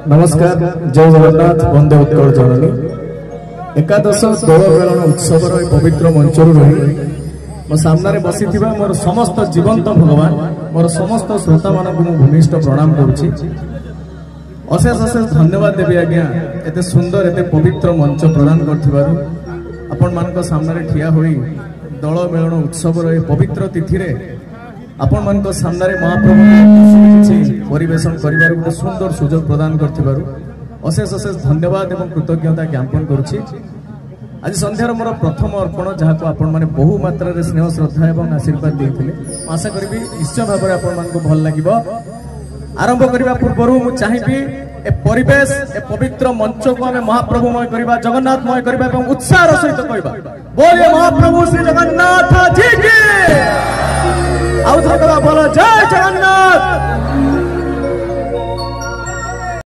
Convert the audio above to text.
नमस्कार जय जगन्नाथ वंदे उत्कल जननी एकादश दोल मेलन उत्सव पवित्र मंचर रही मो सामने बसी मोर समस्त जीवंत भगवान मोर समस्त श्रोता मान भूमिष्ठ प्रणाम करुछि। अशेष अशेष धन्यवाद देवी आज्ञा एते सुंदर एते पवित्र मंच प्रदान करथिबारु आपण मान सामने ठिया होई दल मेलन उत्सव पवित्र तिथि रे आपण मान सामने महाप्रभु परिवेशन करिबार गोटे सुंदर सुजोग प्रदान करथिबारु अशेष अशेष धन्यवाद एवं कृतज्ञता ज्ञापन करुछि। आज संध्यार मोर प्रथम अर्पण जहाँ को आपण माने बहु मात्रा रे स्नेह श्रद्धा एवं आशीर्वाद देथिले आशा करिबी निश्चय भाव में आपण मान को भल लागिबो। आरंभ करबा पूर्व मु चाहिबी ए परिवेश ए पवित्र मंच को हमें महाप्रभुमय करबा जगन्नाथमय करबा एवं उत्साह सहित कहबा बोले महाप्रभु श्री जगन्नाथ जी की आउ थोड़ा बोलो जय जगन्नाथ।